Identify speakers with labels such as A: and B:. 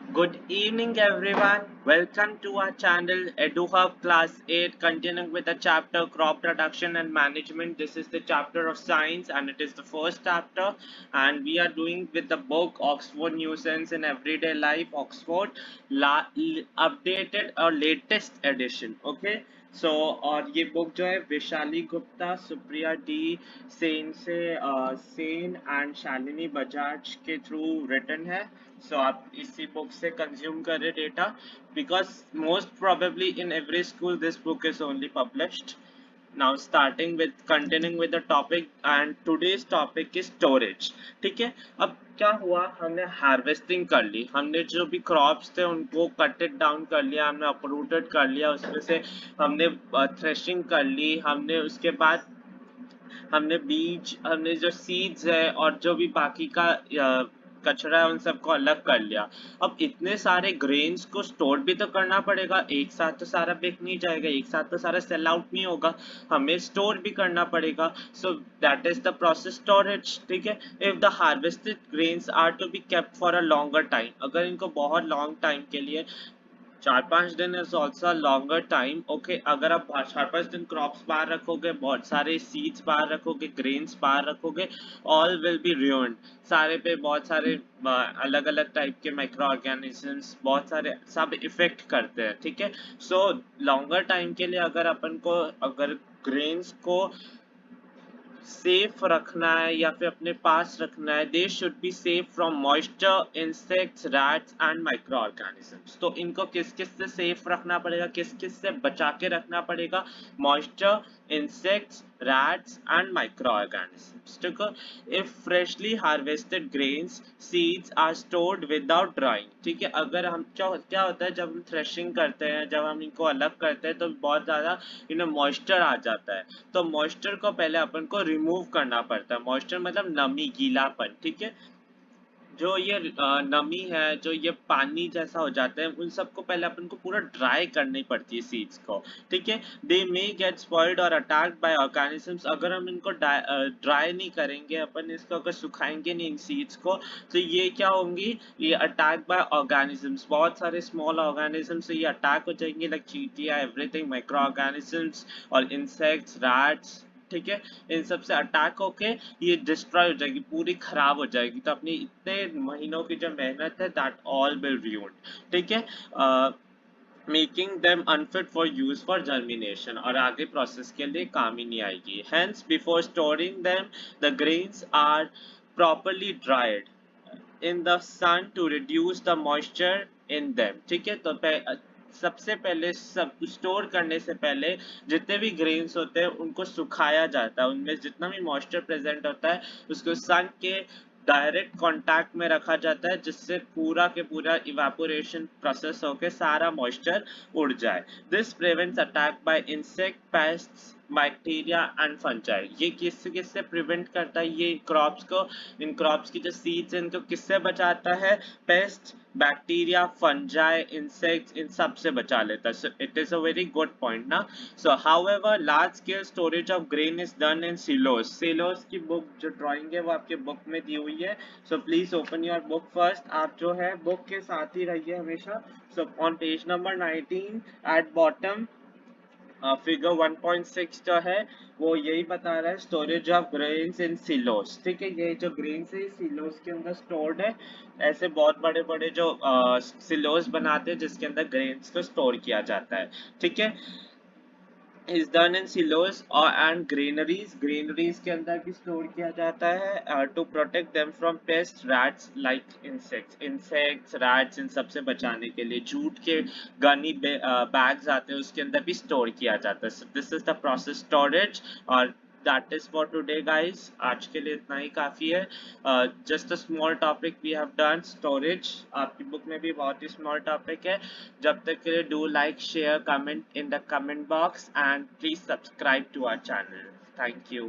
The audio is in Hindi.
A: Good evening, everyone. Welcome to our channel EduHub Class 8, continuing with the chapter Crop Production and Management. This is the chapter of Science, and it is the first chapter. And we are doing with the book Oxford Nuisance in Everyday Life, Oxford, updated or latest edition. Okay. सो और ये बुक जो है विशाली गुप्ता सुप्रिया डी सेन एंड शालिनी बजाज के थ्रू रिटन है. सो आप इसी बुक से कंज्यूम करें data because most probably in every school this book is only published. Now starting with continuing with the topic, and today's topic is storage. ठीक है. अब क्या हुआ, हमने हार्वेस्टिंग कर ली, हमने जो भी क्रॉप्स थे उनको कटेड डाउन कर लिया, हमने अपरूटेड कर लिया, उसमें से हमने थ्रेशिंग कर ली, हमने उसके बाद हमने बीज, हमने जो सीड्स है और जो भी बाकी का कचरा है उन सबको अलग कर लिया. अब इतने सारे ग्रेन्स को स्टोर भी तो करना पड़ेगा, एक साथ तो सारा बिक नहीं जाएगा, एक साथ तो सारा सेल आउट नहीं होगा, हमें स्टोर भी करना पड़ेगा. So that is the process storage. ठीक है. If the harvested grains are to be kept for a longer time, अगर इनको बहुत लॉन्ग टाइम के लिए, 4-5 दिन is also longer time. Okay. अगर आप 4-5 दिन क्रॉप्स बाहर रखोगे, बहुत सारे सीड्स बाहर रखोगे, ग्रेन्स बाहर रखोगे, ऑल विल बी ruined. सारे पे बहुत सारे अलग अलग टाइप के माइक्रो ऑर्गेनिजम्स, बहुत सारे सब इफेक्ट करते हैं. ठीक है. सो लॉन्गर टाइम के लिए अगर अपन को, अगर ग्रेन्स को सेफ रखना है या फिर अपने पास रखना है, they should be safe from moisture, insects, rats and micro organisms. तो इनको किस किस से सेफ रखना पड़ेगा, किस किस से बचा के रखना पड़ेगा? Moisture, insects, rats and microorganisms. ठीक है. If freshly harvested grains, seeds are stored without drying. ठीक है. अगर हम क्या होता है जब हम थ्रेशिंग करते हैं, जब हम इनको अलग करते हैं तो बहुत ज़्यादा मॉइस्चर आ जाता है. तो मॉइस्चर को पहले अपन को रिमूव करना पड़ता है. मॉइस्चर मतलब नमी, गीलापन. ठीक है. जो ये नमी है, जो ये पानी जैसा हो जाता है, उन सबको पहले अपन को पूरा ड्राई करनी पड़ती है सीड्स को. ठीक है. दे मे गेट स्पॉइल्ड और अटैक्ड बाय ऑर्गेनिजम्स. अगर हम इनको ड्राई नहीं करेंगे, अपन इसको अगर सुखाएंगे नहीं इन सीड्स को, तो ये क्या होंगी, ये अटैक बाय ऑर्गेनिजम्स, बहुत सारे स्मॉल ऑर्गेनिजम्स से ये अटैक हो जाएंगे, लाइक चींटियां, एवरीथिंग, माइक्रो ऑर्गेनिजम्स और इंसेक्ट्स, रैट्स. ठीक है. इन सब से अटैक होके ये डिस्ट्रॉय हो जाएगी, पूरी खराब हो जाएगी. तो अपनी इतने महीनों की जो मेहनत है, दैट ऑल विल ruined. ठीक है. Making them unfit for use for germination, और आगे प्रोसेस के लिए काम ही नहीं आएगी. Hence before storing them the grains are properly dried in the sun to reduce the moisture in them. ठीक है. तो सबसे पहले, सब स्टोर करने से पहले जितने भी ग्रेन्स होते हैं उनको सुखाया जाता है, उनमें जितना भी मॉइस्चर प्रेजेंट होता है उसको सन के डायरेक्ट कांटेक्ट में रखा जाता है, जिससे पूरा के पूरा इवापोरेशन प्रोसेस होके सारा मॉइस्चर उड़ जाए. This prevents attack by insect, pests, bacteria and fungi. ये किससे प्रिवेंट करता है? ये क्रॉप्स को, इन क्रॉप्स की जो सीड्स हैं इनको किससे बचाता है? पेस्ट, बैक्टीरिया, फंजाई, इंसेक्ट्स, इन सब से बचा लेता है. So it is a very good point ना. So however large scale storage of grain is done in silos. Silos की बुक जो ड्राइंग है वो आपके बुक में दी हुई है. So please open your book first. आप जो है बुक के साथ ही रहिए हमेशा. So on page number 19 at bottom, figure 1.6 जो है वो यही बता रहा है, storage of grains in silos. ठीक है. ये जो ग्रेन्स है सिलोस के अंदर स्टोर्ड है. ऐसे बहुत बड़े बड़े जो सिलोस बनाते हैं जिसके अंदर ग्रेन्स को स्टोर किया जाता है. ठीक है. is done in silos or and granaries. Granaries के अंदर भी स्टोर किया जाता है to protect them from pests, rats like insects, rats, इन सब से बचाने के लिए. जूट के गनी बैग्स आते हैं उसके अंदर भी स्टोर किया जाता है. So this is the process storage. और that is for today guys. आज के लिए इतना ही काफी है. Just a small topic we have done, storage. आपकी बुक में भी बहुत ही small topic है. जब तक के लिए do like, share, comment in the comment box and please subscribe to our channel. Thank you.